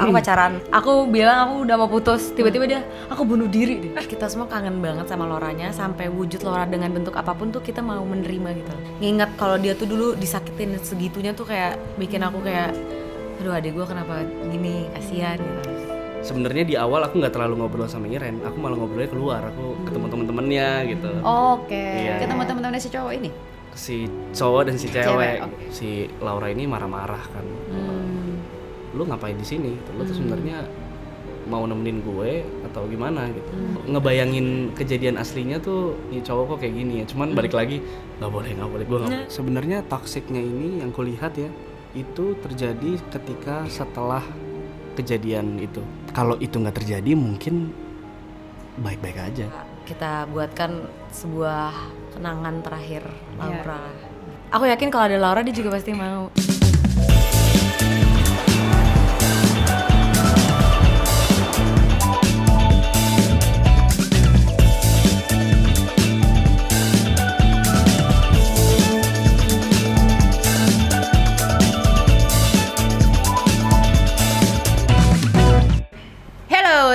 aku pacaran, aku bilang aku udah mau putus, tiba-tiba dia, aku bunuh diri deh. Kita semua kangen banget sama Lauranya, sampai wujud Laura dengan bentuk apapun tuh kita mau menerima gitu. Nginget kalau dia tuh dulu disakitin segitunya tuh kayak bikin aku kayak, aduh adik gue kenapa gini, kasihan gitu. Sebenarnya di awal aku nggak terlalu ngobrol sama Iren, aku malah ngobrolnya keluar, aku ketemu temen-temennya gitu. Oke. Iya. Ketemu teman-temannya si cowok ini. Si cowok dan si cewek, Oke. si Laura ini marah-marah kan. Lu ngapain di sini? Lu tuh sebenarnya mau nemenin gue atau gimana gitu. Ngebayangin kejadian aslinya tuh nih cowok kok kayak gini ya. Cuman balik lagi nggak boleh gue nggak. Sebenarnya toksiknya ini yang kulihat ya itu terjadi ketika setelah kejadian itu. Kalau itu nggak terjadi mungkin baik-baik aja. Kita buatkan sebuah kenangan terakhir Laura. Aku yakin kalau ada Laura dia juga pasti mau.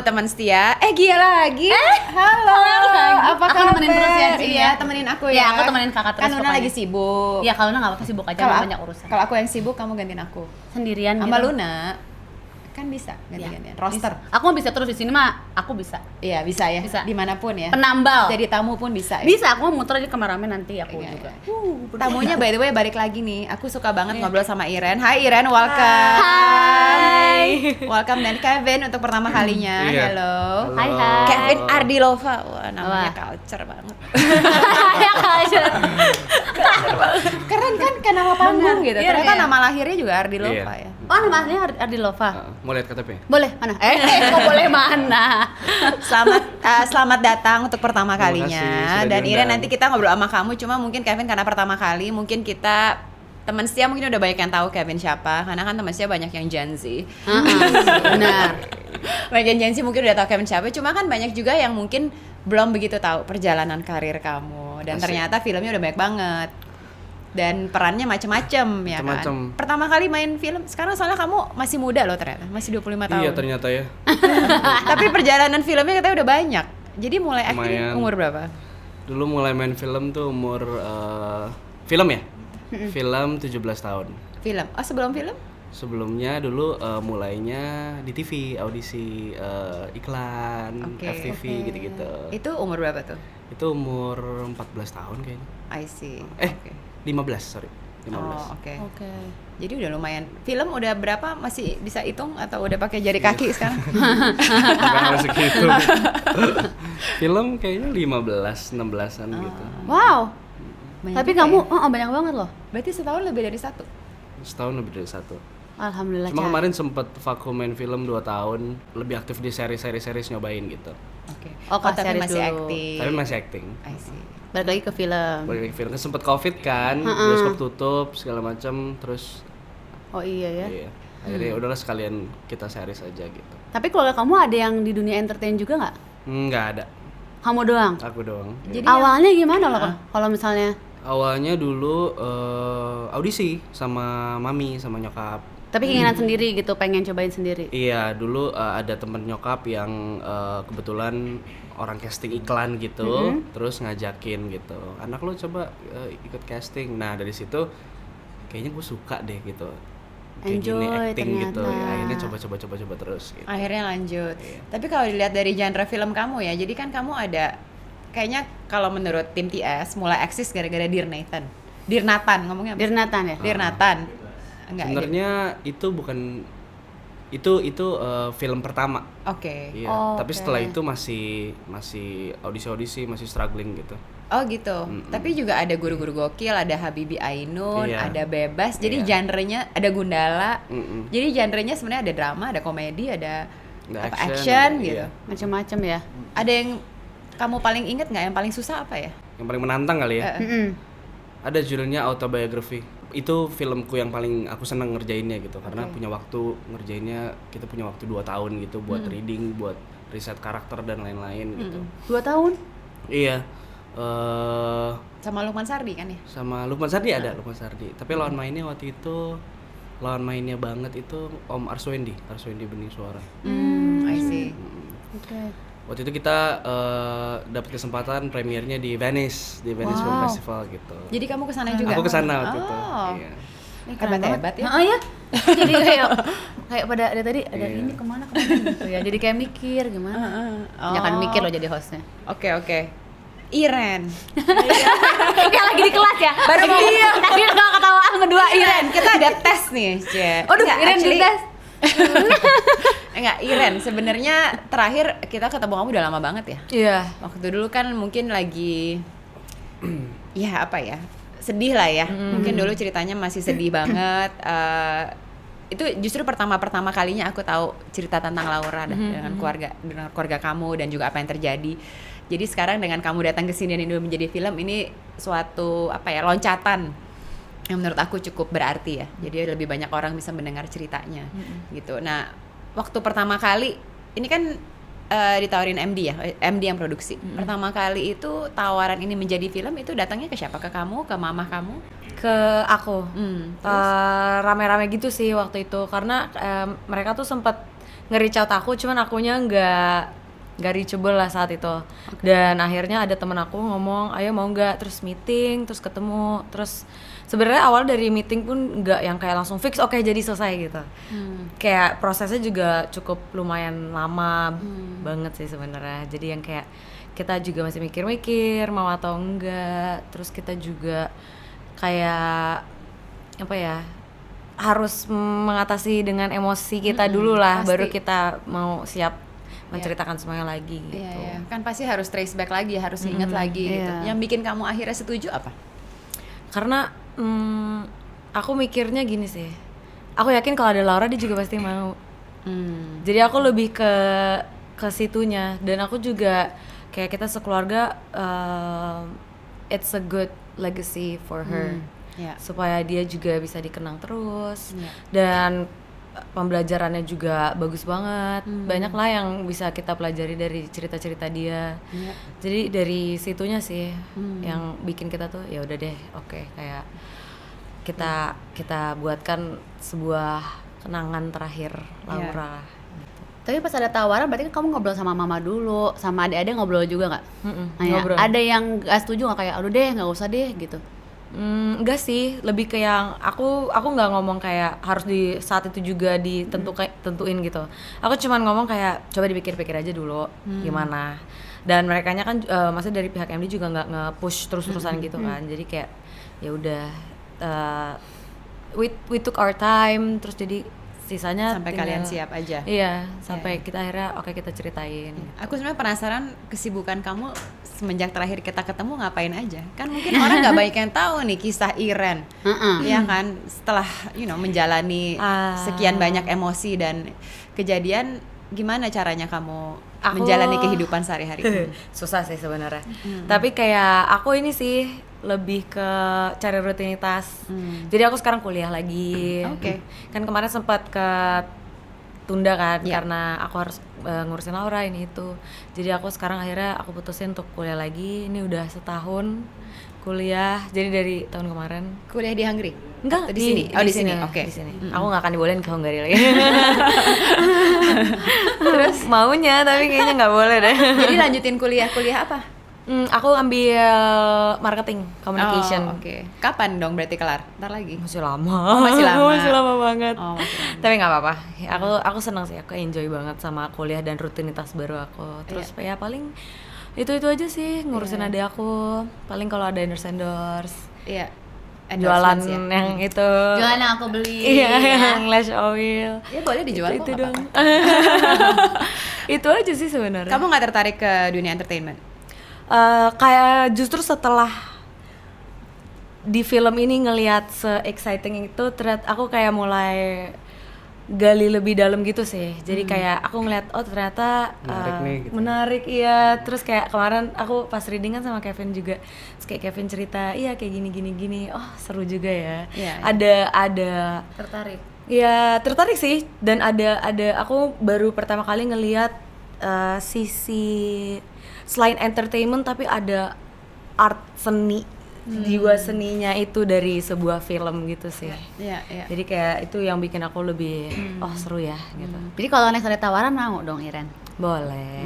Teman setia, Gia lagi. Halo. Apa Aku kabar? nemenin terus ya, Ci, Iya, ya. temenin aku Ya, ya. aku temenin kakak terus Kan Luna pokoknya. lagi sibuk. Ya kalau Luna nggak apa-apa sibuk aja, Kalau banyak urusan. Kalau aku yang sibuk, kamu gantiin aku. Sendirian Sama gitu. Luna kan bisa ganti-gantian. Roster. Aku mah bisa terus di sini mah, aku bisa. Iya, bisa ya. Bisa. Dimanapun ya. Penambal. Jadi tamu pun bisa. Ya? Bisa, aku mau muter aja kameramen nanti aku Iya, juga. Tamunya by the way balik lagi nih. Aku suka banget ngobrol sama Iren. Hai Iren, welcome. Hai. Welcome dan Kevin untuk pertama kalinya. Iya. Halo. Hai, hai. Kevin Ardilova. Wah, namanya Wah. culture banget. Ya culture. Keren kan nama panggung gitu. Iya, Ternyata iya. nama lahirnya juga Ardilova Iya. ya. Oh, nama aslinya Ardilova. Mau lihat KTP? Boleh, mana? Kok boleh mana? Selamat datang untuk pertama Terima kalinya. kasih, sudah Dan Iren diundang. nanti kita ngobrol sama kamu. Cuma mungkin Kevin karena pertama kali, mungkin kita teman setia mungkin udah banyak yang tahu Kevin siapa. Karena kan teman setia banyak yang Gen Z. Benar. Banyak yang Gen Z mungkin udah tahu Kevin siapa. Cuma kan banyak juga yang mungkin belum begitu tahu perjalanan karir kamu. Dan Asik. ternyata filmnya udah banyak banget. Dan perannya macem-macem ya Macem-macem. kan. Pertama kali main film. Sekarang soalnya kamu masih muda loh ternyata. Masih 25 tahun. Iya ternyata ya. Tapi perjalanan filmnya katanya udah banyak. Jadi mulai acting Lumayan. umur berapa? Dulu mulai main film tuh umur film ya? Film 17 tahun. Film. Oh, sebelum film? Sebelumnya dulu mulainya di TV, audisi iklan, Oke. FTV gitu-gitu. Itu umur berapa tuh? Itu umur 14 tahun kayaknya. I see. 15, sorry. 15. Oh, oke. Oke. Jadi udah lumayan. Film udah berapa? Masih bisa hitung atau udah pakai jari kaki sekarang? Bukan masuk gitu. Film kayaknya 15, 16-an gitu. Wow. Banyak Tapi juga kamu ya? banyak banget loh. Berarti setahun lebih dari satu. Setahun lebih dari satu. Alhamdulillah. Cuma Ca. kemarin sempet vakum main film 2 tahun, lebih aktif di series nyobain gitu. Oke. Oh, tapi series masih dulu. aktif. Tapi masih acting. I see. Balik lagi ke film. Balik lagi film, sempet covid kan, bioskop tutup segala macam, terus Oh iya ya. iya. Akhirnya udahlah sekalian kita series aja gitu. Tapi keluarga kamu ada yang di dunia entertain juga nggak? Nggak ada, Kamu doang. aku doang. Jadi Awalnya gimana loh kalau misalnya? Awalnya dulu audisi sama mami sama nyokap. Tapi keinginan sendiri gitu, pengen cobain sendiri. Iya, dulu ada temen nyokap yang kebetulan orang casting iklan gitu, terus ngajakin gitu. Anak lo coba ikut casting. Nah dari situ kayaknya gue suka deh gitu. Kayak gini Enjoy acting gitu. ternyata. Ya, akhirnya coba terus. Gitu. akhirnya lanjut. Iya. Tapi kalau dilihat dari genre film kamu ya, jadi kan kamu ada kayaknya kalau menurut tim TS mulai eksis gara-gara Dear Nathan. Dear Nathan ngomongnya apa? Dear Nathan ya? Dear Nathan. Enggak. Sebenarnya itu bukan itu film pertama. Oke. Iya. Oh, Tapi oke. setelah itu masih audisi, masih struggling gitu. Oh gitu. Tapi juga ada guru-guru gokil, ada Habibie Ainun, Iya. ada Bebas. Jadi Iya. genrenya ada Gundala. Mm-mm. Jadi genrenya sebenarnya ada drama, ada komedi, ada Ada apa, action, action ada- gitu. iya. Macam-macam ya. Ada yang kamu paling inget nggak? Yang paling susah apa ya? Yang paling menantang kali ya. Ada judulnya Autobiography. Itu filmku yang paling aku senang ngerjainnya gitu. Karena punya waktu ngerjainnya, kita punya waktu 2 tahun gitu buat reading, buat riset karakter dan lain-lain gitu. 2 tahun? Iya. Sama Lukman Sardi kan ya? Sama Lukman Sardi ada, Lukman Sardi. Tapi lawan mainnya waktu itu lawan mainnya banget itu Om Arswendi Bening Suara. I see. Oke. Waktu itu kita dapat kesempatan premiernya di Venice Film Festival gitu. Jadi kamu kesana juga? Aku kesana waktu itu. Oh. Iya. Hebat ya. Heeh ya. Jadi kayak pada dari tadi ada ini kemana gitu ya. Jadi kayak mikir gimana. Jangan mikir lo jadi hostnya. Oke. Iren. Ya lagi di kelas ya. Baru mau tadi kalau ketawaan berdua Iren, kita ada tes nih, Cie. Aduh, Enggak, Iren actually- dites. Enggak, Iren. Sebenarnya terakhir kita ketemu kamu udah lama banget ya. Iya. Waktu dulu kan mungkin lagi ya apa ya, sedih lah ya. Mungkin dulu ceritanya masih sedih banget. Itu justru pertama kalinya aku tahu cerita tentang Laura dengan keluarga kamu dan juga apa yang terjadi. Jadi sekarang dengan kamu datang ke sini dan ini menjadi film, ini suatu apa ya, loncatan yang menurut aku cukup berarti ya. Jadi lebih banyak orang bisa mendengar ceritanya gitu. Nah, waktu pertama kali ini kan ditawarin MD ya, MD yang produksi. Pertama kali itu tawaran ini menjadi film itu datangnya ke siapa? Ke kamu, ke mamah kamu? Ke aku. Terus? Rame-rame gitu sih waktu itu karena mereka tuh sempat nge-reach out aku, cuman akunya nggak reachable lah saat itu. Dan akhirnya ada temen aku ngomong, ayo mau nggak, terus meeting, terus ketemu, terus sebenarnya awal dari meeting pun nggak yang kayak langsung fix oke, jadi selesai gitu. Kayak prosesnya juga cukup lumayan lama banget sih sebenarnya. Jadi yang kayak kita juga masih mikir-mikir mau atau enggak, terus kita juga kayak apa ya, harus mengatasi dengan emosi kita dulu lah, pasti. baru kita mau siap menceritakan semuanya lagi gitu. Iya. Kan pasti harus trace back lagi, harus ingat lagi gitu. iya. Yang bikin kamu akhirnya setuju apa? Karena aku mikirnya gini sih, aku yakin kalau ada Laura dia juga pasti mau. Jadi aku lebih ke situnya, dan aku juga kayak kita sekeluarga, it's a good legacy for her. Ya. Supaya dia juga bisa dikenang terus. Iya. Dan pembelajarannya juga bagus banget. Banyak lah yang bisa kita pelajari dari cerita-cerita dia. Iya. Jadi dari situnya sih yang bikin kita tuh ya udah deh, oke, kayak kita buatkan sebuah kenangan terakhir Laura. Tapi pas ada tawaran berarti kan kamu ngobrol sama mama dulu, sama adik-adik ngobrol juga nggak? Nah, ya, Ngobrol. ada yang gak setuju nggak, kayak aduh deh nggak usah deh gitu? Enggak sih, lebih ke yang aku nggak ngomong kayak harus di saat itu juga tentuin gitu. Aku cuman ngomong kayak coba dipikir-pikir aja dulu gimana. Dan merekanya kan maksudnya dari pihak MD juga nggak nge-push terus-terusan gitu kan. Jadi kayak ya udah, we took our time, terus jadi sisanya Sampai tinggal- kalian siap aja. Iya, sampai kita akhirnya oke, kita ceritain. Aku sebenarnya penasaran kesibukan kamu semenjak terakhir kita ketemu ngapain aja. Kan mungkin orang nggak banyak yang tahu nih kisah Iren. Iya kan, setelah menjalani sekian banyak emosi dan kejadian, gimana caranya kamu menjalani kehidupan sehari-hari? Susah sih sebenarnya. Tapi kayak aku ini sih lebih ke cari rutinitas. Jadi aku sekarang kuliah lagi. Oke. Kan kemarin sempat tunda kan Iya. karena aku harus ngurusin Laura ini itu. Jadi aku sekarang akhirnya aku putusin untuk kuliah lagi. Ini udah setahun kuliah. Jadi dari tahun kemarin. Kuliah di Hungary? Enggak, Atau di sini. Oh, di sini. Oke. Di sini. Aku nggak akan dibolehin ke Hungary lagi. Terus maunya tapi kayaknya nggak boleh deh. Jadi lanjutin kuliah apa? Aku ambil marketing communication. Oh, oke. Kapan dong berarti kelar? Ntar lagi. Masih lama. Oh, masih lama. Masih lama banget. Oh, masih lama. Tapi nggak apa-apa. Aku senang sih. Aku enjoy banget sama kuliah dan rutinitas baru aku. Terus ya paling itu aja sih, ngurusin adik aku. Paling kalau ada endorse Iya. jualan Endorsements ya. yang itu. Jualan yang aku beli. Iya, yang lash oil. Ya boleh dijual Itu kok, nggak dong. apa-apa. Itu aja sih sebenarnya. Kamu nggak tertarik ke dunia entertainment? Kayak justru setelah di film ini ngelihat se-exciting itu, ternyata aku kayak mulai gali lebih dalam gitu sih. Jadi kayak aku ngeliat ternyata Menarik nih, gitu. menarik, iya. Terus kayak kemarin aku pas reading kan sama Kevin juga, terus kayak Kevin cerita iya kayak gini, oh seru juga ya. Iya. Ada Tertarik. ya tertarik sih, dan ada aku baru pertama kali ngelihat sisi selain entertainment tapi ada art, seni jiwa seninya itu dari sebuah film gitu sih. Iya, iya. Jadi kayak itu yang bikin aku lebih oh seru ya gitu. Jadi kalau next ada tawaran mau dong Iren. Boleh.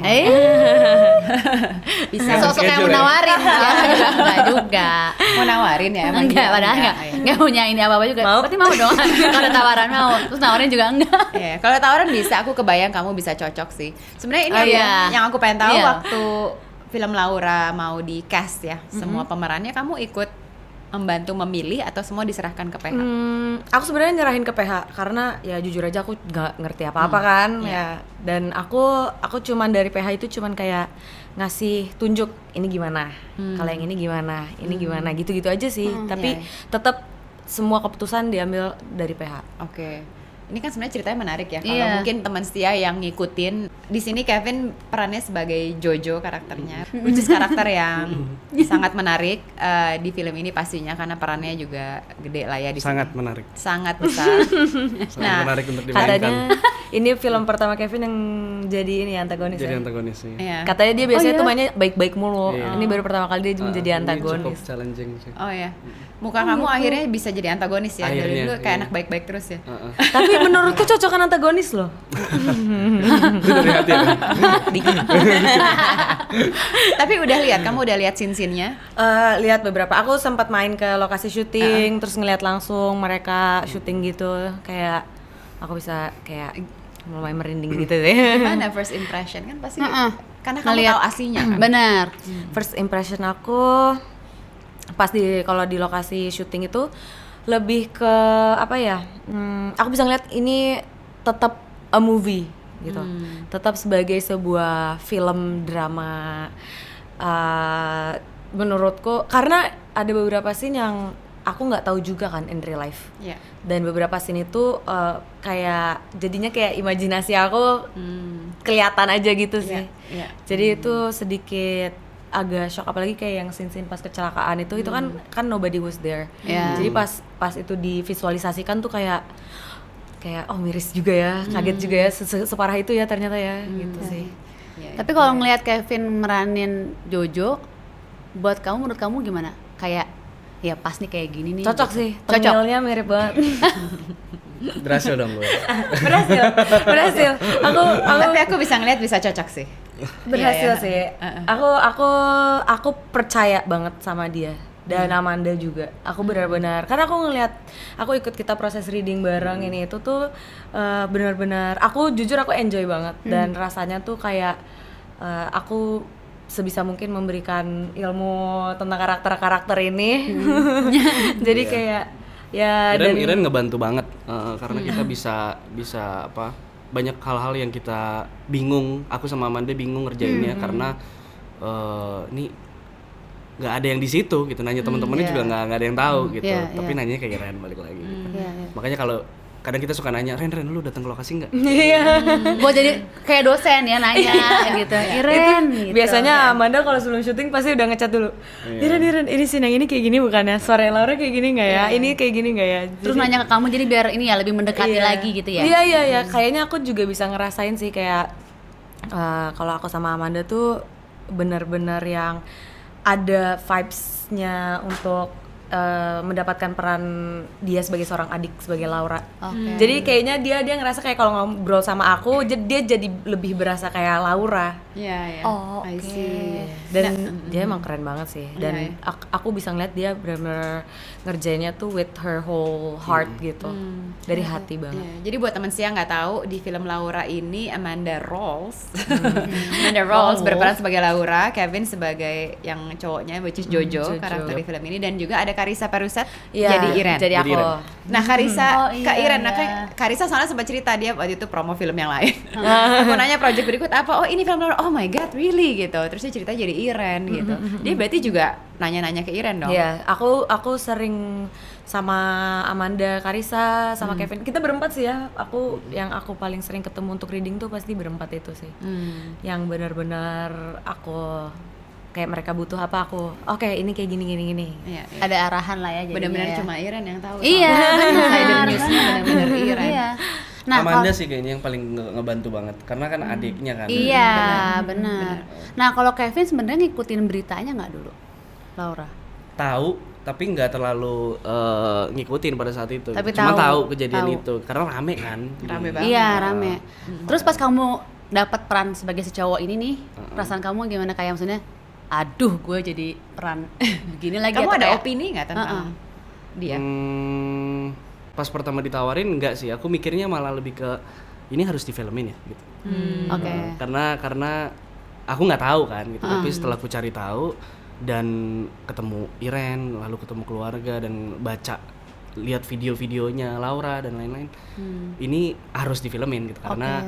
Bisa sosok yang menawarin enggak juga. Mau nawarin ya emang? Enggak, padahal enggak punya ini apa-apa juga. Mau? Berarti mau dong. Kalau ada tawaran mau. Terus nawarin juga enggak. Iya, kalau tawaran bisa, aku kebayang kamu bisa cocok sih. Sebenarnya ini Oh, iya. yang aku pengen tahu Iya. waktu film Laura mau di cast ya, semua pemerannya kamu ikut membantu memilih atau semua diserahkan ke PH? Aku sebenarnya nyerahin ke PH karena ya jujur aja aku nggak ngerti apa-apa kan ya. Dan aku cuman dari PH itu cuman kayak ngasih tunjuk ini gimana, kalau yang ini gimana, ini gimana gitu-gitu aja sih. Tapi tetap semua keputusan diambil dari PH. Oke. Ini kan sebenarnya ceritanya menarik ya. Kalau Iya. mungkin teman setia yang ngikutin, di sini Kevin perannya sebagai Jojo karakternya, which is karakter yang sangat menarik di film ini pastinya karena perannya juga gede lah ya di Sangat sini. menarik. Sangat besar. Sangat menarik untuk dimainkan. Katanya ini film pertama Kevin yang jadi ini antagonis. Jadi ya? antagonis sih. Iya. Katanya dia biasanya tuh mainnya baik-baik mulu. Iya. Ini baru pertama kali dia menjadi Ini antagonis. cukup challenging sih. Oh ya. Muka kamu akhirnya bisa jadi antagonis ya. Dari Akhirnya, dulu kayak iya. anak baik-baik terus ya. Tapi menurutku cocokan antagonis loh. Itu dari hati ya. Tapi udah lihat, kamu udah lihat scene-scene-nya? Lihat beberapa. Aku sempat main ke lokasi syuting, terus ngeliat langsung mereka syuting gitu. Kayak aku bisa kayak mulai merinding gitu deh. Gimana first impression kan pasti karena kamu Ngeliat. tahu aslinya. Benar. First impression aku pas kalau di lokasi syuting itu lebih ke apa ya? Aku bisa ngeliat ini tetap a movie gitu, tetap sebagai sebuah film drama. Menurutku karena ada beberapa scene yang aku nggak tahu juga kan in real life. Iya. Dan beberapa scene itu kayak jadinya kayak imajinasi aku kelihatan aja gitu sih. Iya. Jadi itu sedikit agak shock, apalagi kayak yang scene-scene pas kecelakaan itu kan nobody was there. Iya. Jadi pas itu divisualisasikan tuh kayak oh miris juga ya, kaget juga ya, separah itu ya ternyata ya gitu sih. Iya. Tapi kalau ngelihat Kevin meranin Jojo, menurut kamu gimana? Kayak ya pas nih kayak gini nih. Cocok gitu. sih, Cocok. tengilnya mirip banget. Berhasil dong gue. berhasil. Tapi aku bisa ngeliat bisa cocok sih. Berhasil Iya, sih. Aku percaya banget sama dia dan Amanda juga. Aku benar-benar karena aku ikut kita proses reading bareng ini itu tuh benar-benar aku jujur aku enjoy banget dan rasanya tuh kayak aku sebisa mungkin memberikan ilmu tentang karakter-karakter ini. Jadi kayak ya Iren ngebantu banget karena kita bisa apa banyak hal-hal yang kita bingung, aku sama Amanda bingung ngerjainnya karena ini nggak ada yang di situ gitu, nanya teman-temannya juga nggak ada yang tahu gitu, tapi nanyanya kayak Ren balik lagi gitu. Makanya kalau kadang kita suka nanya, Ren lu datang ke lokasi nggak? Iya. Gue jadi kayak dosen ya nanya gitu. Iren gitu. Biasanya Amanda kalau sebelum syuting pasti udah ngechat dulu. Iren, ini scene yang ini kayak gini bukan ya? Suara Laura kayak gini nggak ya? Ini kayak gini nggak ya? Terus nanya ke kamu jadi biar ini ya lebih mendekati lagi gitu ya. Iya. Kayaknya aku juga bisa ngerasain sih kayak kalau aku sama Amanda tuh benar-benar yang ada vibes-nya untuk mendapatkan peran dia sebagai seorang adik, sebagai Laura. Oke. Jadi kayaknya dia ngerasa kayak kalau ngobrol sama aku, dia jadi lebih berasa kayak Laura. Iya. Oh, I oke. see. Dan dia emang keren banget sih. Dan Iya. aku bisa ngeliat dia benar-benar ngerjainnya tuh with her whole heart gitu, dari hati banget. Iya, jadi buat teman siang nggak tahu di film Laura ini Amanda Rawls, Amanda Rawls berperan sebagai Laura, Kevin sebagai yang cowoknya which is Jojo, Jojo. karakter di film ini, dan juga ada Carissa Perusat Iya, jadi Iren. Jadi aku. Iren. Nah Carissa Oh, ke iya, Iren, nah iya. Carissa soalnya sempat cerita dia waktu itu promo film yang lain. Aku nanya project berikut apa? Oh ini film Laura. Oh my god, really gitu. Terus dia cerita jadi Iren gitu. Dia berarti juga nanya-nanya ke Iren dong. Iya, aku sering sama Amanda, Carissa, sama Kevin. Kita berempat sih ya. Yang aku paling sering ketemu untuk reading tuh pasti berempat itu sih. Yang benar-benar aku kayak mereka butuh apa oke ini kayak gini. Iya, iya. Ada arahan lah ya jadinya. Benar-benar ya. cuma Iren yang tahu. Iya, benar. Insider newsnya benar-benar Iren. Iya. Nah, Amanda sih kayaknya yang paling ngebantu banget karena kan adiknya kan. Iya, benar. Nah, kalau Kevin sebenarnya ngikutin beritanya nggak dulu, Laura? tahu tapi nggak terlalu ngikutin pada saat itu. Tapi Cuma tahu, tahu kejadian tahu. itu karena rame kan. Rame Jadi, banget. Iya, rame. Terus pas kamu dapat peran sebagai si cowok ini nih, perasaan kamu gimana, kayak maksudnya aduh gue jadi peran begini lagi? Kamu atau ada kayak, opini nggak tentang dia? Pas pertama ditawarin enggak sih, aku mikirnya malah lebih ke ini harus difilmin ya gitu. Oke. Karena aku nggak tahu kan gitu. Tapi setelah aku cari tahu dan ketemu Iren, lalu ketemu keluarga dan baca lihat video-videonya Laura dan lain-lain, ini harus difilmin gitu karena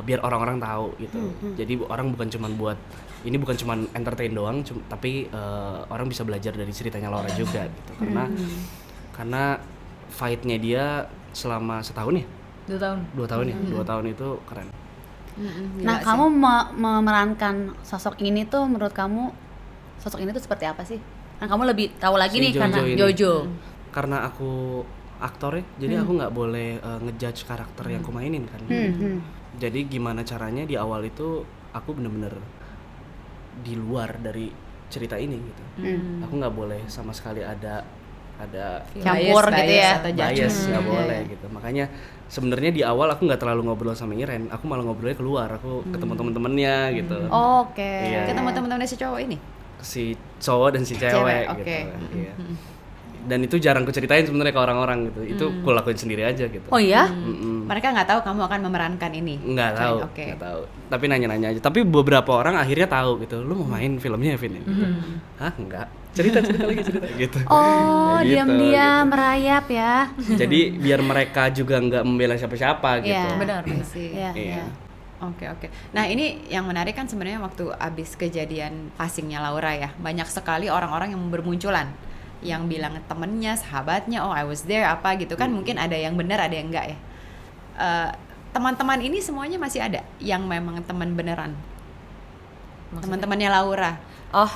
biar orang-orang tahu gitu. Jadi orang bukan cuman entertain doang, tapi orang bisa belajar dari ceritanya Laura juga gitu. Karena fight-nya dia selama setahun ya? 2 tahun. 2 tahun ya? 2 tahun itu keren. Nah, kamu memerankan sosok ini tuh, menurut kamu sosok ini tuh seperti apa sih? Kan kamu lebih tahu lagi Si nih karena Jojo ini. Jojo. Karena aku aktor ya, jadi aku nggak boleh ngejudge karakter yang aku mainin kan. Jadi gimana caranya di awal itu aku bener-bener di luar dari cerita ini gitu. Aku nggak boleh sama sekali ada Campur gitu ya. atau bias, judgment. nggak boleh gitu. Makanya sebenarnya di awal aku nggak terlalu ngobrol sama Iren, aku malah ngobrolnya keluar, aku ketemu temen-temennya gitu. Oke. Iya. Ketemu teman-temannya si cowok ini? Si cowok dan si cewek Oke. gitu. Iya. Dan itu jarang ku ceritain sebenarnya ke orang-orang gitu. Itu ku lakuin sendiri aja gitu. Oh iya? Mereka nggak tahu kamu akan memerankan ini? Nggak tahu, Oke. nggak tahu. Tapi nanya-nanya aja. Tapi beberapa orang akhirnya tahu gitu. Lu mau main filmnya ya, Vin? Gitu. Hah, enggak. Cerita lagi cerita gitu. Oh, Gitu, diam-diam gitu. merayap ya. Jadi biar mereka juga nggak membela siapa-siapa gitu. Iya. Benar. I see. Iya, Iya. iya. Oke. Nah, ini yang menarik kan sebenarnya waktu abis kejadian passingnya Laura ya, banyak sekali orang-orang yang bermunculan, yang bilang temennya, sahabatnya, oh I was there apa gitu kan. Mungkin ada yang benar, ada yang enggak ya. Teman-teman ini semuanya masih ada yang memang teman beneran, teman-temannya Laura. Oh,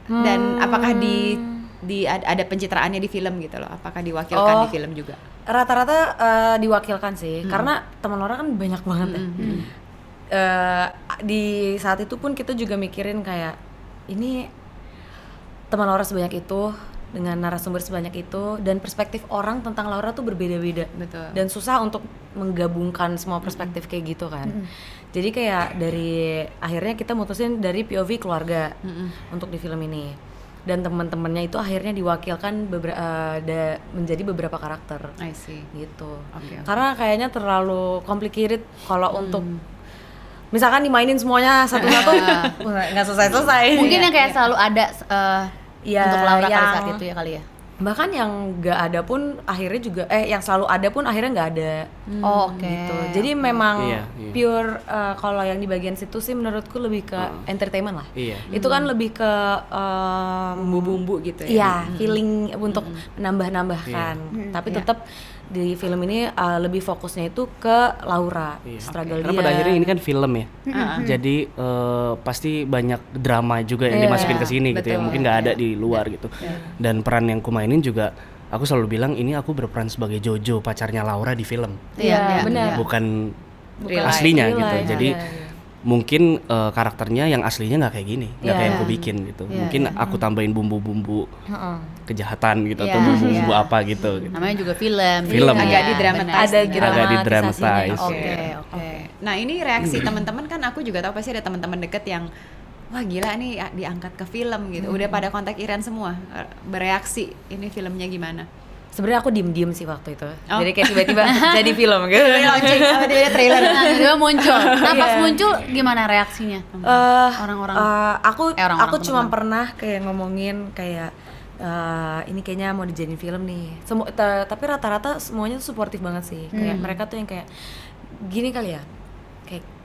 Dan apakah ada pencitraannya di film gitu loh? Apakah diwakilkan di film juga? rata-rata diwakilkan sih, karena teman Laura kan banyak banget ya. Di saat itu pun kita juga mikirin kayak ini teman Laura sebanyak itu dengan narasumber sebanyak itu, dan perspektif orang tentang Laura tuh berbeda-beda. Betul. Dan susah untuk menggabungkan semua perspektif kayak gitu kan. Jadi kayak dari akhirnya kita mutusin dari POV keluarga untuk di film ini. Dan teman-temannya itu akhirnya diwakilkan menjadi beberapa karakter I see. gitu. Oke. Karena kayaknya terlalu complicated kalau untuk misalkan dimainin semuanya satu-satu nggak selesai-selesai. Mungkin yang kayak selalu ada Ya, untuk Laura kali yang- saat itu ya kali ya. bahkan yang nggak ada pun akhirnya juga yang selalu ada pun akhirnya nggak ada. Oh, oke. Gitu. Jadi memang Iya. pure kalau yang di bagian situ sih menurutku lebih ke entertainment lah. Iya. Itu kan lebih ke Bumbu-bumbu gitu ya. iya, feeling untuk menambah-nambahkan. Tapi tetap di film ini lebih fokusnya itu ke Laura, struggle Karena dia. pada akhirnya ini kan film ya. Jadi pasti banyak drama juga yang dimasukin ke sini gitu ya. betul. Mungkin nggak ada di luar gitu. Dan peran yang ku mainin juga, aku selalu bilang ini aku berperan sebagai Jojo, pacarnya Laura di film. Iya, benar. Bukan Real life. aslinya Real gitu. life, Jadi iya. mungkin karakternya yang aslinya nggak kayak gini, nggak Iya. kayak yang aku bikin gitu. Mungkin aku tambahin bumbu-bumbu kejahatan gitu atau Iya, bumbu-bumbu iya. apa gitu. Namanya juga film. Film. Iya, Agak didramatize. benar. Ada Agak didramatize. Oke, Iya. oke. Nah, ini reaksi teman-teman kan aku juga tahu pasti ada teman-teman deket yang wah gila nih diangkat ke film gitu. Udah pada kontak Iren semua bereaksi ini filmnya gimana? Sebenarnya aku diem-diem sih waktu itu. Oh. Jadi kayak tiba-tiba jadi film gitu. Launching apa dia trailer. Nah, tiba-tiba muncul. Nah, pas Iya. muncul gimana reaksinya? Orang-orang. Aku orang-orang cuma teman-teman. pernah kayak ngomongin kayak ini kayaknya mau dijadiin film nih. Tapi rata-rata semuanya tuh suportif banget sih. Kayak mereka tuh yang kayak gini kali ya. Kayak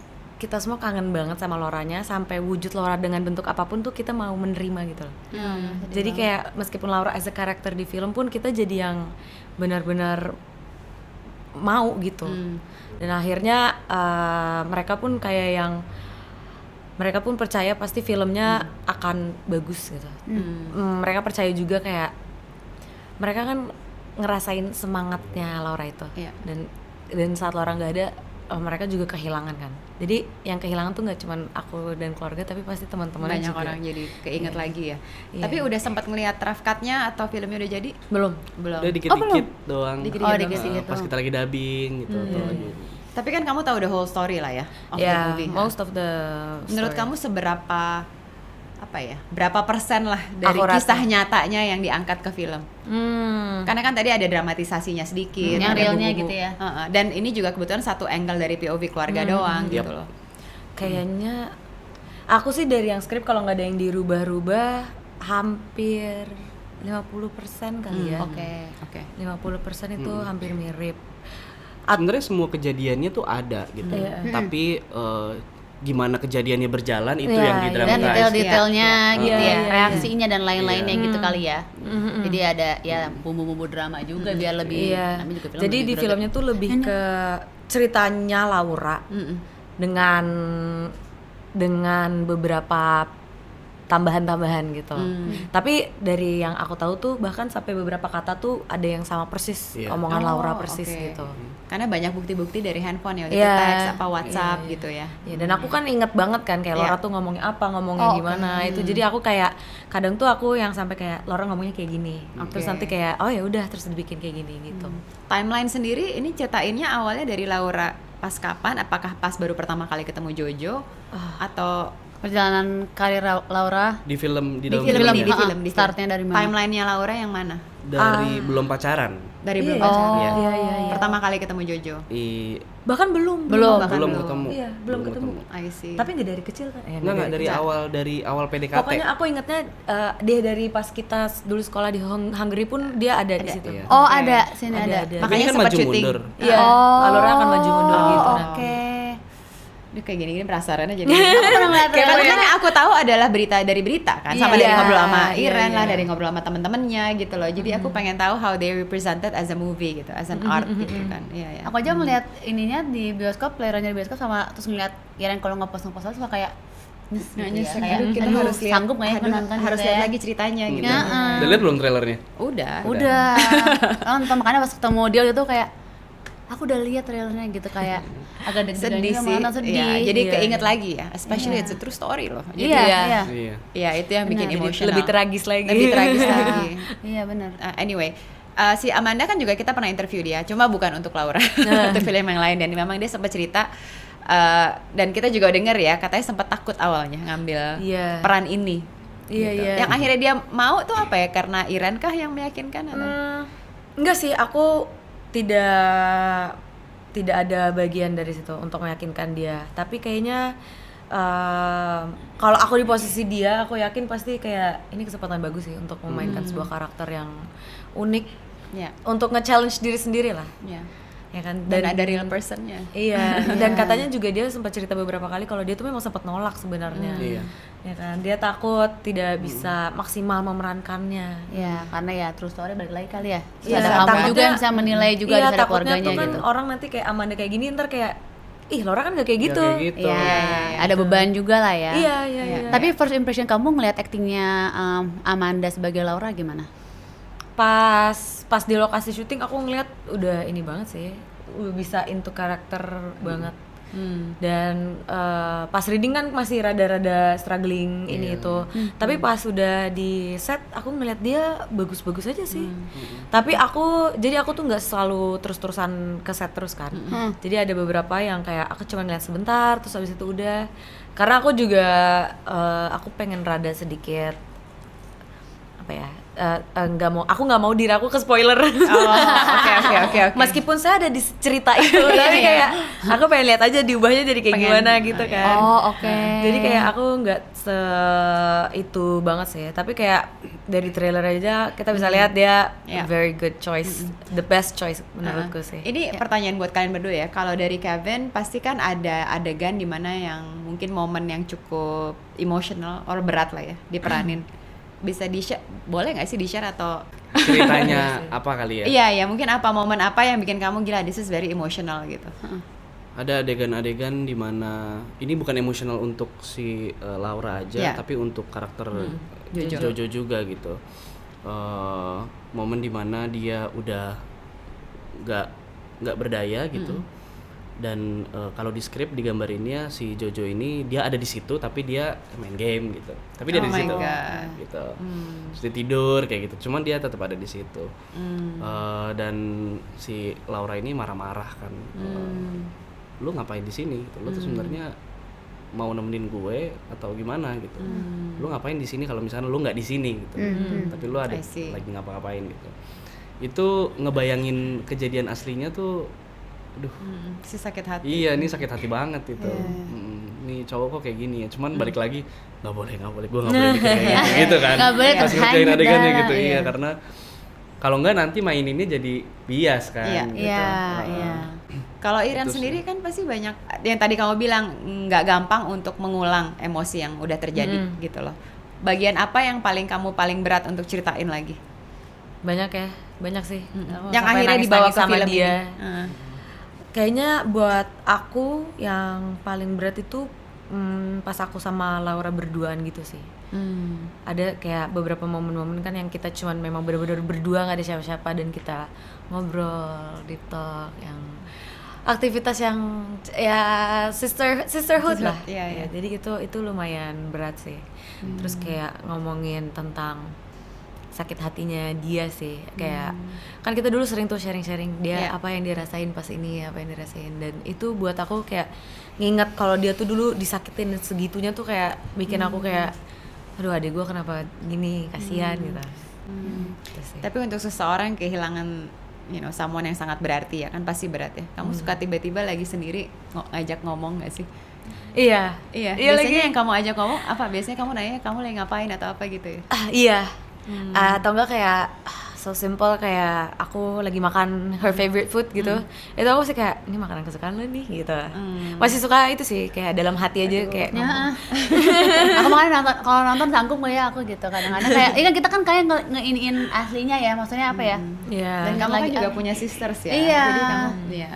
kita semua kangen banget sama Lauranya, sampai wujud Laura dengan bentuk apapun tuh kita mau menerima gitu loh. Jadi kayak meskipun Laura as a karakter di film pun kita jadi yang benar-benar mau gitu. Dan akhirnya mereka pun kayak yang mereka pun percaya pasti filmnya akan bagus gitu. Mereka percaya juga kayak mereka kan ngerasain semangatnya Laura itu. Iya. Dan saat Laura nggak ada, mereka juga kehilangan kan. Jadi yang kehilangan tuh nggak cuman aku dan keluarga, tapi pasti teman-teman Banyak juga. orang jadi keinget lagi ya. Iya. Tapi udah sempat ngelihat rough cut-nya atau filmnya udah jadi? Belum. Belum. Udah dikit-dikit doang. Dikit-dikit Oh, doang. dikit-dikit Pas kita lagi dubbing gitu atau lagi Tapi kan kamu tahu the whole story lah ya of the Ya, movie. most of the Menurut story. kamu seberapa berapa persen lah dari Akuratnya. kisah nyatanya yang diangkat ke film? Karena kan tadi ada dramatisasinya sedikit, Yang ada realnya bumbu-bumbu. gitu ya. Dan ini juga kebetulan satu angle dari POV keluarga doang gitu Yap. loh. Kayaknya aku sih dari yang skrip kalau nggak ada yang dirubah-rubah hampir 50% kali ya. Oke. 50% itu hampir mirip. sebenarnya semua kejadiannya tuh ada gitu. Iya. Tapi gimana kejadiannya berjalan itu Iya, yang iya. Dan didramatize. detail-detailnya gitu Iya, ya, iya, reaksinya dan lain-lainnya gitu kali ya. Mm-mm. Jadi ada ya bumbu-bumbu drama juga biar lebih. Iya. namanya juga film Jadi lebih di greget. filmnya tuh lebih ke ceritanya Laura dengan beberapa tambahan-tambahan gitu. Tapi dari yang aku tahu tuh bahkan sampai beberapa kata tuh ada yang sama persis Iya. omongan Laura Oh, persis oke. gitu. Karena banyak bukti-bukti dari handphone ya, Iya. teks apa WhatsApp Iya, iya. gitu ya. Ya, dan aku kan inget banget kan kayak Iya. Laura tuh ngomongnya apa, ngomongnya Oh, gimana itu. Jadi aku kayak kadang tuh aku yang sampai kayak Laura ngomongnya kayak gini. Terus nanti kayak oh ya udah terus dibikin kayak gini gitu. Timeline sendiri ini ceritainnya awalnya dari Laura pas kapan? Apakah pas baru pertama kali ketemu Jojo atau perjalanan karir Laura Di film di dalam film filmnya. ini di film startnya dari mana? Timelinenya Laura yang mana? Dari belum pacaran. Dari Iya, belum iya. pacaran. Iya. Iya, iya, iya. Pertama kali ketemu Jojo. Bahkan belum. Bahkan Belum belum. ketemu. Iya, belum ketemu. I see. Tapi nggak dari kecil kan? Enggak dari kecil. awal PDKT. Pokoknya aku ingetnya dia dari pas kita dulu sekolah di Hungary pun dia ada di situ. Iya. Oh, Oke. ada sini Ada, ada. ada. Makanya Ini kan sempat maju syuting. mundur. Iya. Laura akan maju mundur gitu. Oh, Nah. oke. Duh, kayak gini penasarannya jadi. ngeliat Karena trailernya. kan yang aku tahu adalah berita dari berita kan, sama Iya, dari ngobrol sama iya, Iren lah, iya. dari ngobrol sama temen-temennya gitu loh. Jadi aku pengen tahu how they represented as a movie gitu, as an art gitu kan. Iya ya. Aku aja melihat ininya di bioskop, playernya di bioskop sama terus ngeliat Iren kalau ngepost suka kayak nyes gitu Nanya ya. Kayak, kita aduh, harus lihat, sanggup nggak ya menonton harus gitu lihat ya? lagi ceritanya gitu. Ya, Udah lihat belum trailernya? Udah. Udah. Nonton makanya pas ketemu dia gitu kayak aku udah lihat trailernya gitu kayak agak deg-degan Sedih juga, sih. malah sedih. Iya, jadi Iya. keinget lagi ya. Especially it's a true story loh. Jadi, Iya, Iya. iya. Iya. Iya, itu yang bikin Benar. emosional. Lebih tragis lagi. Lebih tragis lagi. Iya benar. Anyway, si Amanda kan juga kita pernah interview dia, cuma bukan untuk Laura, untuk film yang lain. Dan memang dia sempat cerita, dan kita juga denger ya, katanya sempat takut awalnya ngambil Iya. peran ini. Iya, gitu. iya. Yang akhirnya dia mau tuh apa ya? Karena Iren kah yang meyakinkan? Atau? Enggak sih, aku tidak ada bagian dari situ untuk meyakinkan dia. Tapi kayaknya kalau aku di posisi dia, aku yakin pasti kayak ini kesempatan bagus sih untuk memainkan sebuah karakter yang unik, Ya, untuk nge-challenge diri sendiri lah, ya. ya kan. Dan ada real personnya. Iya, dan katanya juga dia sempat cerita beberapa kali kalau dia tuh memang sempat nolak sebenarnya. Iya. Ya kan, dia takut tidak bisa maksimal memerankannya. Ya, karena ya true story balik lagi kali ya. Terus Iya, ada kamu takutnya- juga yang bisa menilai juga iya, dari takutnya keluarganya tuh kan gitu. orang nanti kayak Amanda kayak gini ntar kayak ih Laura kan gak kayak Nggak gitu. kayak gitu. Iya, iya. ada beban juga lah ya. Iya, iya, iya. Tapi first impression kamu ngelihat aktingnya Amanda sebagai Laura gimana? Pas di lokasi syuting aku ngeliat udah ini banget sih, udah bisa into karakter banget. Dan pas reading kan masih rada-rada struggling ini itu. Tapi pas udah di set aku ngeliat dia bagus-bagus aja sih. Tapi aku tuh nggak selalu terus-terusan ke set terus kan. Jadi ada beberapa yang kayak aku cuma ngeliat sebentar terus habis itu udah. Karena aku juga aku pengen rada sedikit apa ya? Aku nggak mau diri aku ke spoiler. Oke. Meskipun saya ada di cerita itu, tapi kayak aku pengen lihat aja diubahnya jadi kayak gimana gitu kan. Oh, oke. Jadi kayak aku nggak itu banget sih, tapi kayak dari trailer aja kita bisa lihat dia Yeah. very good choice, the best choice menurutku sih. Ini pertanyaan buat kalian berdua ya. Kalau dari Kevin pasti kan ada adegan dimana yang mungkin momen yang cukup emotional or berat lah ya diperanin. Bisa di-share, boleh nggak sih di-share atau Ceritanya apa kali ya? iya ya mungkin apa momen apa yang bikin kamu gila this is very emotional gitu. Ada adegan-adegan di mana ini bukan emosional untuk si Laura aja, Iya. tapi untuk karakter Jojo. Jojo juga gitu. Momen di mana dia udah nggak berdaya gitu, Dan kalau di skrip digambarinnya si Jojo ini dia ada di situ tapi dia main game gitu. Tapi dia Oh ada di my situ God. gitu. Terus dia tidur kayak gitu. Cuman dia tetap ada di situ. Dan si Laura ini marah-marah kan. Lu ngapain di sini? Gitu. Lu tuh sebenarnya mau nemenin gue atau gimana gitu. Lu ngapain di sini kalau misalnya lu nggak di sini gitu. Tapi lu ada I see. lagi ngapa-ngapain gitu. Itu ngebayangin kejadian aslinya tuh aduh. Si sakit hati. Iya, ini sakit hati banget itu. Nih cowok kok kayak gini ya. Cuman balik lagi nggak boleh, gue nggak boleh bikin kayak gitu, gitu kan. Nggak boleh Pas ngerjain hanya adegannya dah, gitu, iya. iya karena kalau nggak nanti maininnya jadi bias kan. Iya, gitu. Iya. Kalau Iren Itu sih. sendiri kan pasti banyak yang tadi kamu bilang nggak gampang untuk mengulang emosi yang udah terjadi gitu loh. Bagian apa yang paling berat untuk ceritain lagi? Banyak ya, banyak sih. Yang Sampai akhirnya dibawa nangis-nangis ke sama film dia. ini. Kayaknya buat aku yang paling berat itu pas aku sama Laura berduaan gitu sih. Ada kayak beberapa momen-momen kan yang kita cuman memang benar-benar berdua, nggak ada siapa-siapa, dan kita ngobrol, deep talk, yang aktivitas yang ya sisterhood lah. Iya. Ya, jadi itu lumayan berat sih. Terus kayak ngomongin tentang sakit hatinya dia sih, kayak kan kita dulu sering tuh sharing-sharing dia Iya. apa yang dirasain pas ini, apa yang dirasain, dan itu buat aku kayak nginget kalau dia tuh dulu disakitin segitunya tuh kayak bikin aku kayak aduh adik gue kenapa gini, kasihan gitu. Gitu sih. Tapi untuk seseorang kehilangan someone yang sangat berarti ya kan pasti berat ya. Kamu suka tiba-tiba lagi sendiri ngajak ngomong gak sih? Iya Biasanya lagi. yang kamu ajak ngomong apa? Biasanya kamu nanya kamu lagi ngapain atau apa gitu ya? Iya. Atau enggak kayak so simple kayak aku lagi makan her favorite food gitu. Itu aku sih kayak ini makanan kesukaan lo nih gitu. Masih suka itu sih kayak dalam hati aja kayak Ya, aku makanya kalau nonton sanggup nggak ya aku gitu kadang-kadang kayak iya kan kita kan kayak ngeiniin aslinya ya, maksudnya apa ya? Iya. Dan kamu lagi kan juga apa? punya sisters ya. Iya. Jadi kamu ya.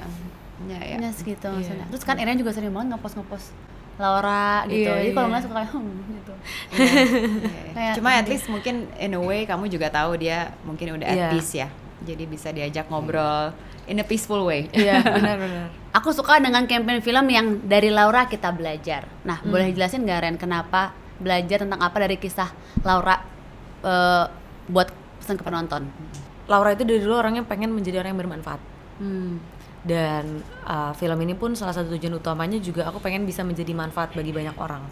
Ya segitu maksudnya. Terus kan Iren juga sering banget ngepost Laura gitu. Iya, Jadi kalau iya. nggak suka kayak gitu. Iya. Kayak Cuma at least mungkin in a way kamu juga tahu dia mungkin udah at Iya. peace ya. Jadi bisa diajak ngobrol in a peaceful way. Iya, benar-benar. Aku suka dengan campaign film yang dari Laura kita belajar. Nah, boleh jelasin nggak Ren kenapa belajar tentang apa dari kisah Laura buat pesan ke penonton? Laura itu dari dulu orangnya pengen menjadi orang yang bermanfaat. Dan film ini pun salah satu tujuan utamanya juga aku pengen bisa menjadi manfaat bagi banyak orang.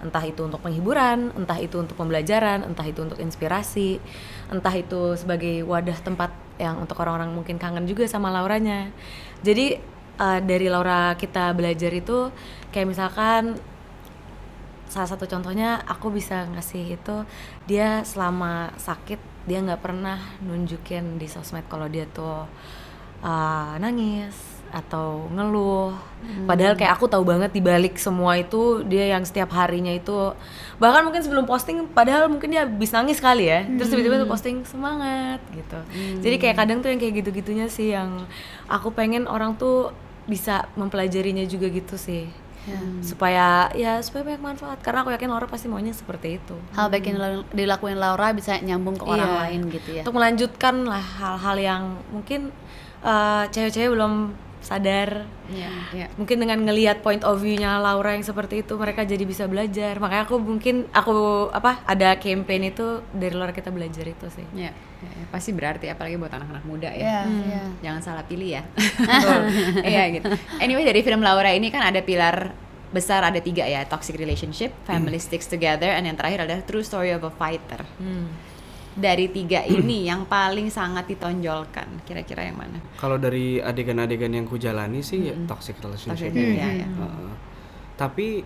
Entah itu untuk penghiburan, entah itu untuk pembelajaran, entah itu untuk inspirasi, entah itu sebagai wadah tempat yang untuk orang-orang mungkin kangen juga sama Lauranya. Jadi dari Laura kita belajar itu kayak misalkan salah satu contohnya aku bisa ngasih itu, dia selama sakit dia nggak pernah nunjukin di sosmed kalau dia tuh nangis atau ngeluh. Padahal kayak aku tahu banget di balik semua itu dia yang setiap harinya itu bahkan mungkin sebelum posting padahal mungkin dia habis nangis kali ya. Terus tiba-tiba tuh posting semangat gitu. Jadi kayak kadang tuh yang kayak gitu-gitunya sih yang aku pengen orang tuh bisa mempelajarinya juga gitu sih. Supaya banyak manfaat, karena aku yakin Laura pasti maunya seperti itu. Hal baik yang dilakuin Laura bisa nyambung ke orang Iya. lain gitu ya. Untuk melanjutkan lah hal-hal yang mungkin cewek-cewek belum sadar. Iya. Mungkin dengan ngelihat point of view-nya Laura yang seperti itu mereka jadi bisa belajar. Makanya aku ada campaign itu dari Laura kita belajar itu sih. Iya. Pasti berarti apalagi buat anak-anak muda ya. Iya. Jangan salah pilih ya. Iya gitu. Anyway dari film Laura ini kan ada pilar besar, ada 3 ya, toxic relationship, family sticks together, and yang terakhir adalah true story of a fighter. Dari 3 ini yang paling sangat ditonjolkan kira-kira yang mana? Kalau dari adegan-adegan yang ku jalani sih ya, toxic relationship. Toxic, ya. Tapi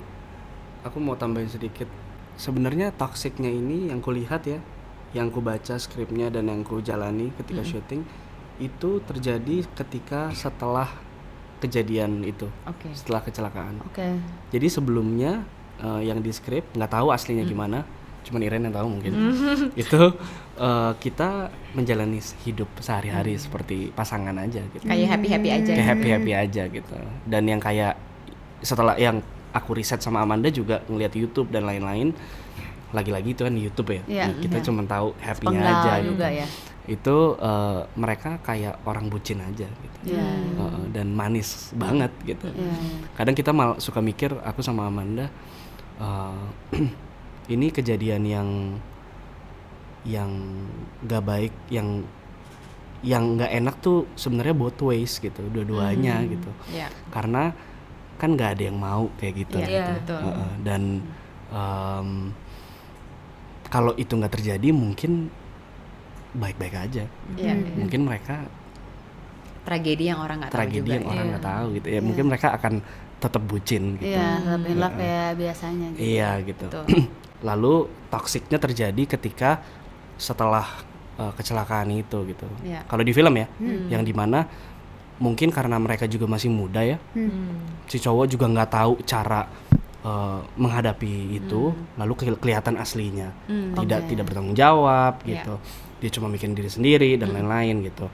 aku mau tambahin sedikit. Sebenarnya toksiknya ini yang ku lihat ya, yang ku baca skripnya dan yang ku jalani ketika syuting itu terjadi ketika setelah kejadian itu, setelah kecelakaan. Jadi sebelumnya yang di skrip nggak tahu aslinya gimana, cuman Iren yang tahu mungkin. Itu kita menjalani hidup sehari-hari seperti pasangan aja gitu. Kayak happy-happy aja. Kayak happy-happy aja gitu. Dan yang kayak setelah yang aku riset sama Amanda juga ngeliat YouTube dan lain-lain, lagi-lagi itu kan YouTube ya. Iya, Kita cuma tahu happy-nya Sepenggal aja juga gitu. ya. itu mereka kayak orang bucin aja gitu. Iya. Dan manis banget gitu. Iya. Kadang kita malah suka mikir, aku sama Amanda, ini kejadian yang gak baik, yang nggak enak tuh sebenarnya both ways gitu, dua-duanya gitu. Iya. Karena kan nggak ada yang mau kayak gitu. Iya, gitu. betul. Dan kalau itu nggak terjadi mungkin baik-baik aja. Iya. Mungkin mereka Tragedi yang orang nggak tahu tragedi juga. yang orang nggak tahu gitu ya. Mungkin mereka akan tetap bucin gitu. Iya, tetap in love kayak biasanya gitu. Iya gitu. Betul. Lalu toksiknya terjadi ketika setelah kecelakaan itu gitu. Iya. Kalau di film ya, yang dimana mungkin karena mereka juga masih muda ya, si cowok juga nggak tahu cara menghadapi itu, lalu kelihatan aslinya, tidak bertanggung jawab gitu. Dia cuma mikirin diri sendiri dan lain-lain gitu.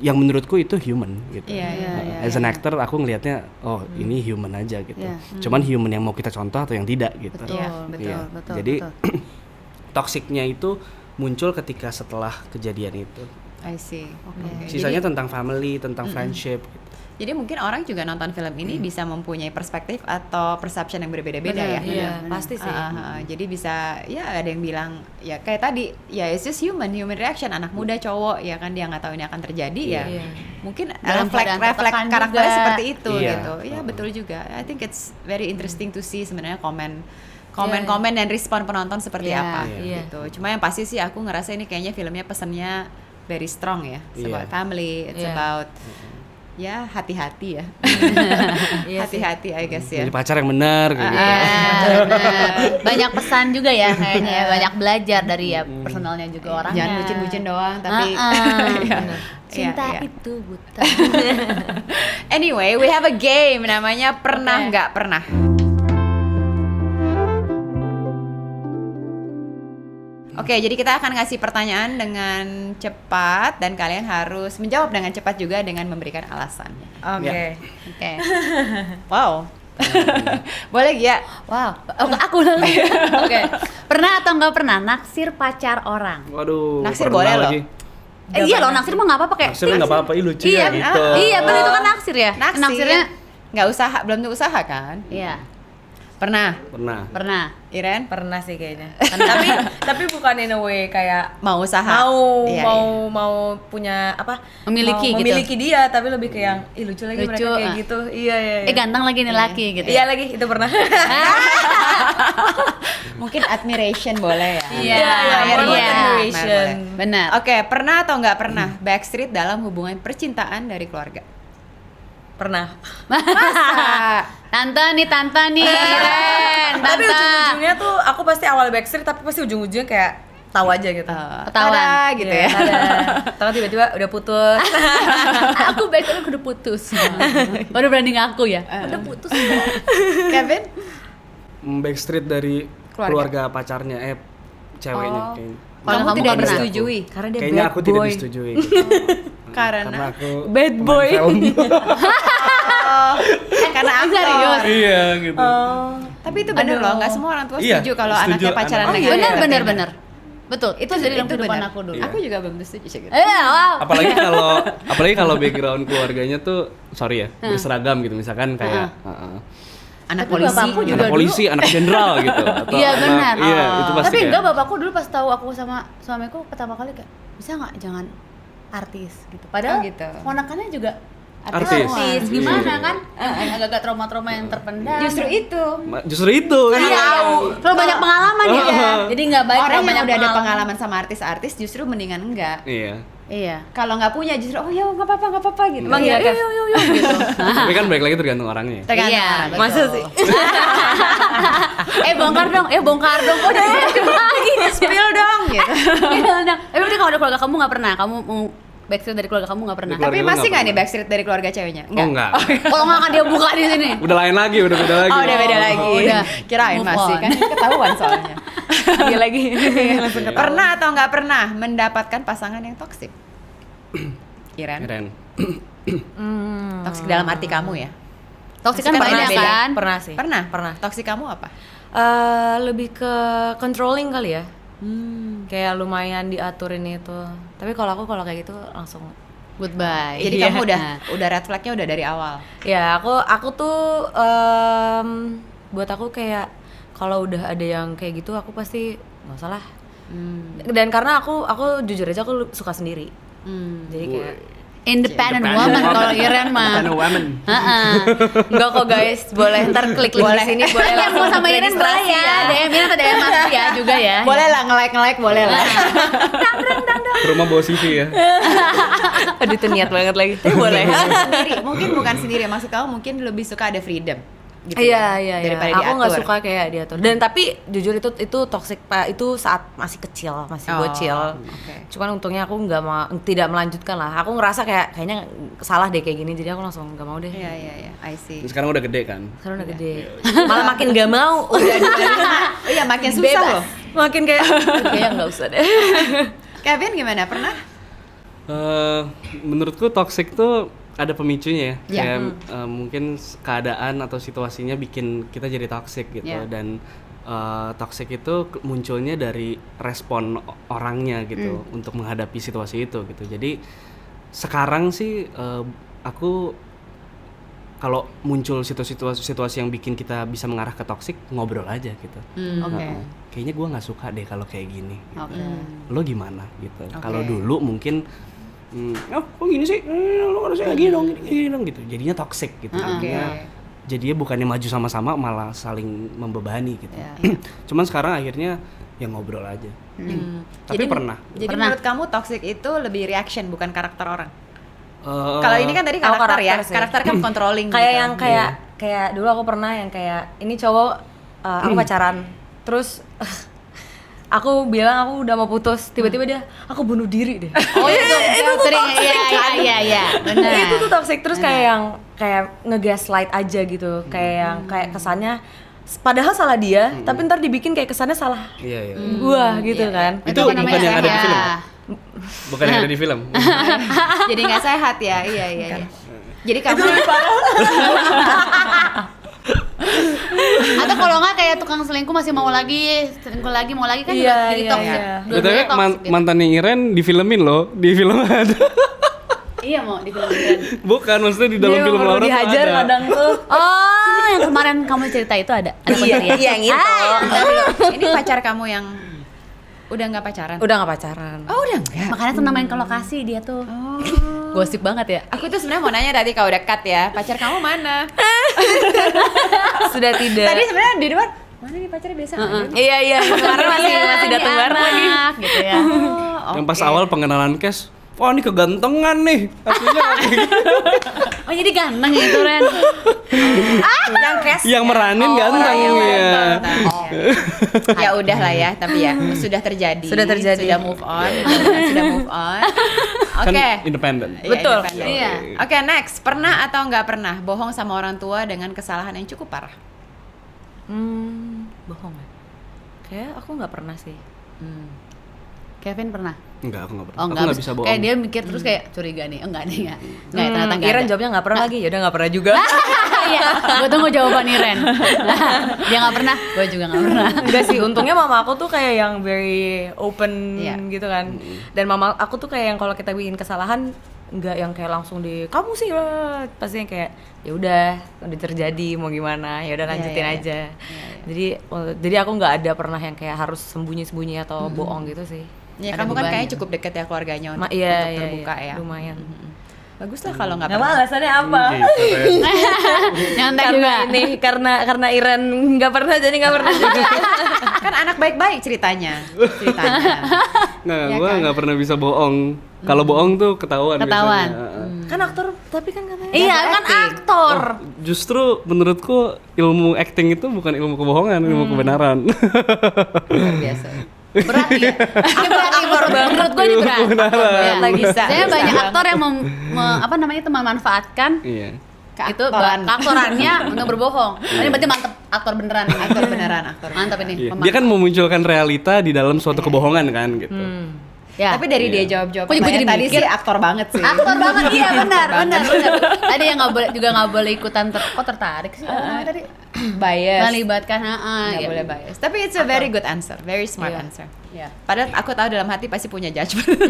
Yang menurutku itu human gitu. Iya, As an actor aku ngelihatnya, oh ini human aja gitu. Iya. Cuman human yang mau kita contoh atau yang tidak gitu. Betul, Iya, betul, Iya. betul. Jadi betul. toksiknya itu muncul ketika setelah kejadian itu. I see. Oke. Sisanya tentang family, tentang friendship gitu. Jadi mungkin orang juga nonton film ini bisa mempunyai perspektif atau perception yang berbeda-beda ya. Iya, pasti sih. Jadi bisa ya ada yang bilang ya kayak tadi ya it's just human reaction, anak muda cowok ya kan, dia nggak tahu ini akan terjadi ya. Iya. Mungkin Dalam keadaan refleks tertekan karakternya juga. seperti itu Iya. gitu. Iya betul juga. I think it's very interesting to see sebenarnya komen dan respon penonton seperti Iya. apa Iya. gitu. Cuma yang pasti sih aku ngerasa ini kayaknya filmnya pesannya very strong ya. It's Iya. about family, it's Iya. about ya hati-hati ya. Iya sih. Hati-hati I guess ya. Jadi pacar yang benar gitu. Bener. Banyak pesan juga ya kayaknya ya, banyak belajar dari ya personalnya juga orangnya. Jangan bucin-bucin doang tapi Iya. Iya, Cinta iya. itu buta. Anyway, we have a game namanya pernah Oke. nggak pernah. Oke, jadi kita akan ngasih pertanyaan dengan cepat dan kalian harus menjawab dengan cepat juga dengan memberikan alasannya. Oke. Oke. Wow. Boleh ya? Wow. Oh, aku lagi. Oke. Pernah atau nggak pernah naksir pacar orang? Waduh. Naksir pernah boleh loh. lagi. Iya loh, naksir mah nggak apa-apa kayak. Naksir nggak apa-apa, ih lucu Iya, ya gitu. Iya, benar itu kan naksir ya. Naksirnya nggak usaha, belum tentu usaha kan? iya, Pernah, pernah. Iren? Pernah sih kayaknya. tapi bukan in a way kayak Mau usaha? Iya, mau punya apa? Memiliki mau gitu. memiliki dia, tapi lebih kayak yang ih lucu lagi Lucu, mereka kayak ah. gitu. Iya. Ganteng lagi nih laki gitu. Iya lagi itu pernah. Mungkin admiration boleh ya? Iya, boleh iya. admiration. Benar. Oke, pernah atau nggak pernah backstreet dalam hubungan percintaan dari keluarga? Pernah. Masa? Tante nih, Ren. Tapi Tante. ujung-ujungnya tuh aku pasti awal backstreet, tapi pasti ujung-ujungnya kayak tahu aja gitu. Ketahuan. Tada, gitu ya. Tahu tiba-tiba udah putus. Aku backstreet udah putus. Baru berani ngaku ya. Udah putus. Kevin? Backstreet dari keluarga pacarnya, ceweknya Oh. kayaknya. Kalau Kamu kamu tidak nggak pernah. disetujui? Karena dia Kayaknya bad aku boy. tidak disetujui gitu. Karena aku Bad pemain boy. film. karena aktor. Serius? Iya gitu. Tapi itu bener loh, nggak semua orang tua Iya, setuju kalau setuju. anaknya pacaran Oh, dengan iya. entertainer. Benar. Betul. Itu jadi dalam kehidupan bener. aku dulu. Aku juga belum setuju sih gitu. Wow. apalagi kalau background keluarganya tuh sorry ya berseragam gitu, misalkan kayak Anak Tapi polisi. bapakku juga anak polisi, anak jenderal gitu atau Iya anak- benar. iya itu pasti Tapi kayak enggak, bapakku dulu pas tahu aku sama suamiku pertama kali kayak bisa nggak jangan artis gitu. Padahal gitu. ponakannya juga Artis. artis. Gimana Iya. kan? Agak-agak trauma-trauma yang terpendam. Justru itu. justru itu Iya. Terlalu banyak pengalaman ya. Jadi nggak baik Orang kalau yang banyak udah ada pengalaman sama artis-artis justru mendingan enggak. iya. Iya. Kalau nggak punya justru oh ya nggak apa-apa gitu. Emang iya, Kev? gitu. Tapi kan balik lagi tergantung orangnya. Tergantung Iya, orang, Masa betul. sih? bongkar dong. Oh, udah lagi. Spill dong gitu. Tapi berarti kalau ada keluarga kamu nggak pernah, kamu mau backstreet dari keluarga kamu nggak pernah. Dari Tapi keluarga masih lu nggak nggak nih backstreet dari keluarga ceweknya? Oh enggak. Kalau nggak akan dia buka di sini. Udah lain lagi, udah beda lagi. Oh udah beda lagi. udah. Kirain Move masih on. kan ketahuan soalnya. lagi. Pernah atau nggak pernah mendapatkan pasangan yang toksik? Iren. Keren. Toksik dalam arti kamu ya? Toksik kan Pernah banyak beda. kan? Pernah sih. Pernah? Pernah. Toksik kamu apa? Lebih ke controlling kali ya. Kayak lumayan diaturin itu. Tapi kalau kayak gitu langsung Goodbye. Jadi Iya. kamu udah red flagnya udah dari awal. ya aku tuh buat aku kayak kalau udah ada yang kayak gitu aku pasti nggak usah lah. Dan karena aku jujur aja aku suka sendiri. Jadi kayak Independent woman kalau Iren mah. Kind of woman. enggak kok guys, boleh ntar klik link di sini boleh Yang mau sama Iren boleh registrasi ya. DM Iren atau DM aku ya juga ya. Boleh lah nge-like boleh lah. Ke rumah bawa CV ya. Aduh itu niat banget lagi. Boleh. Sendiri, mungkin bukan sendiri, maksud kamu mungkin lebih suka ada freedom. Gitu Iya. Daripada Aku nggak diatur. suka kayak diatur. Dan tapi jujur itu toxic Pak. Itu saat masih kecil, masih bocil. Oke. Cuman untungnya aku tidak melanjutkan lah. Aku ngerasa kayaknya salah deh kayak gini. Jadi aku langsung nggak mau deh. Iya, I see. Sekarang udah gede kan. Sekarang udah gede. Malah makin nggak mau. Udah Oh iya, makin susah loh. Makin kayak kayaknya nggak usah deh. Kevin gimana? Pernah? Menurutku toxic tuh ada pemicunya ya. Ya. Kayak mungkin keadaan atau situasinya bikin kita jadi toxic gitu. Ya. Dan toxic itu munculnya dari respon orangnya gitu untuk menghadapi situasi itu gitu. Jadi sekarang sih aku kalau muncul situasi yang bikin kita bisa mengarah ke toxic, ngobrol aja gitu. Oke. Kayaknya gue nggak suka deh kalau kayak gini. Oke. Lo gimana gitu. Oke. Kalau dulu mungkin kok gini sih, lo harusnya gini dong gitu. Jadinya toxic gitu. Jadinya bukannya maju sama-sama, malah saling membebani gitu. Cuman sekarang akhirnya ya ngobrol aja. Tapi pernah. Jadi Pernah. menurut kamu toxic itu lebih reaction bukan karakter orang? Eh, Kalau ini kan tadi Aku karakter ya, karakter sih. karakter kan controlling Kayak gitu. yang kayak dulu aku pernah yang kayak ini cowok aku pacaran. Terus aku bilang aku udah mau putus, tiba-tiba dia aku bunuh diri deh. Oh itu sering iya benar. Itu tuh toxic. Terus kayak yang kayak nge-gaslight aja gitu. Kayak yang kayak kesannya padahal salah dia, tapi ntar dibikin kayak kesannya salah Iya. gua gitu kan. Itu kan bukan yang ada di ya. film. Bukan yang ada di film. Jadi nggak sehat ya, iya. Jadi kamu Atau kalau nggak kayak tukang selingkuh masih mau lagi, selingkuh lagi mau lagi kan Iya, juga jadi iya, toxic. iya. Dua-duanya Betul toxic gitu. mantannya Iren difilmin loh, di film ada. Iya mau di film Iren. Bukan, maksudnya di dalam Dia film perlu Laura tuh dihajar ada. kadang tuh. Oh, yang kemarin kamu cerita itu ada Iya, ya? yang itu. Bentar dulu. Ini pacar kamu yang udah nggak pacaran? Udah gak pacaran. Oh udah nggak. Makanya tuh main ke lokasi dia tuh. Oh. Gosip banget ya. Aku tuh sebenarnya mau nanya tadi kalau udah cut ya, pacar kamu mana? Sudah tidak. Tadi sebenarnya di depan mana nih pacarnya biasa? Iya, kemarin masih datang Ini bareng lagi. anak, gitu ya. Oh, Yang pas awal pengenalan Cash, wah ini kegantengan nih. Aslinya Oh jadi ganteng ya itu Ren. Yang cash. yang meranin ganteng ya. Ya udah lah ya, tapi ya sudah terjadi. Sudah terjadi. Sudah move on. Sudah move on. Oke. Kan independen. Iya, Betul. independen. Iya. Oke, next. Pernah atau nggak pernah bohong sama orang tua dengan kesalahan yang cukup parah? Bohong ya? Kayak aku nggak pernah sih. Kevin pernah? Enggak, aku enggak pernah. Oh Aku enggak, enggak bisa bohong. kayak dia mikir terus kayak curiga nih. Oh enggak nih ya. Enggak, ternyata enggak Iren ada. jawabnya nggak pernah lagi. Yaudah nggak pernah juga. Iya, gue tunggu jawaban Iren. Dia nggak pernah, gue juga nggak pernah. Enggak sih, untungnya mama aku tuh kayak yang very open Iya. gitu kan. Dan mama aku tuh kayak yang kalau kita bikin kesalahan nggak yang kayak langsung di kamu sih lah. Pasti yang kayak ya udah terjadi mau gimana ya udah lanjutin iya. aja. Jadi aku nggak ada pernah yang kayak harus sembunyi-sembunyi atau bohong gitu sih. Ya Ada kamu kan bebannya. kayaknya cukup deket ya keluarganya untuk, Iya, untuk terbuka ya. Lumayan. Bagus lah kalau nggak Nggak pernah. apa alasannya apa? Nyantai Karena juga. ini karena Iren nggak pernah jadi nggak pernah juga. Kan anak baik-baik ceritanya. Nggak, Ya gue kan? nggak pernah bisa bohong. Kalau bohong tuh ketahuan. Ketahuan. biasanya. Kan aktor tapi kan katanya. Iya kan aktor. Justru menurutku ilmu acting itu bukan ilmu kebohongan, ilmu kebenaran. Luar biasa. Berat ya. Ini berat nih, menurut gue ini berat. Berat lagi, bisa. Saya Bisa banyak banget. aktor yang apa namanya itu memanfaatkan Iya. itu Keaktoran. aktorannya untuk berbohong. Ini berarti mantep aktor beneran. Aktor beneran, aktor. Mantap ini. Iya. Dia kan memunculkan realita di dalam suatu kebohongan kan gitu. Ya. Tapi dari Iya. dia jawab-jawab Kok jadi pertanyaan tadi mikir? sih aktor banget sih. Aktor banget iya benar Aktor benar banget. benar. Tadi yang nggak boleh ikutan kok tertarik sih namanya tadi. bias. Melibatkan, Nggak ya. boleh bias. Tapi it's a very good answer, very smart Iya. answer. Iya. Padahal aku tahu dalam hati pasti punya judgment.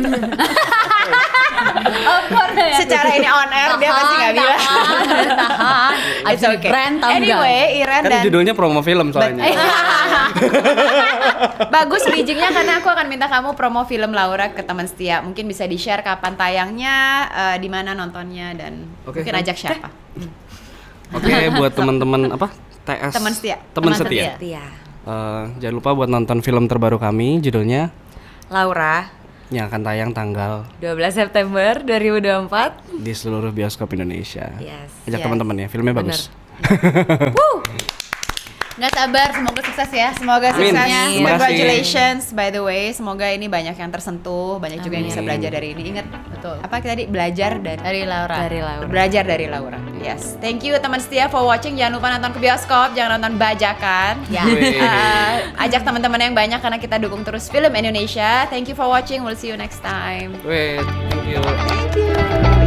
Of course ya. Secara ini on air dia pasti nggak bilang. Tahan. It's Abis okay. brand tahu nggak? Anyway, Iren Kan dan judulnya promo film soalnya. bagus bridgingnya karena aku akan minta kamu promo film Laura ke teman setia. Mungkin bisa di-share kapan tayangnya, di mana nontonnya dan Oke, mungkin kan. ajak siapa. Oke, buat teman-teman apa? TS. Teman setia. Teman Teman setia. setia. Iya. Jangan lupa buat nonton film terbaru kami, judulnya Laura, yang akan tayang tanggal 12 September 2024. di seluruh bioskop Indonesia. Yes. Ajak Yes. teman-teman ya, filmnya Bener. bagus. Nggak sabar, semoga sukses ya. Semoga Amin. sukses. Terima kasih. Congratulations by the way. Semoga ini banyak yang tersentuh, banyak juga yang bisa Amin. belajar dari ini. Ingat Betul. apa tadi? Belajar dari Dari Laura. Dari Laura. Belajar dari Laura. Yes. Thank you teman setia for watching. Jangan lupa nonton ke bioskop, jangan nonton bajakan. Ya. Wih. Ajak teman-teman yang banyak karena kita dukung terus film Indonesia. Thank you for watching. We'll see you next time. Wait, thank you. Thank you.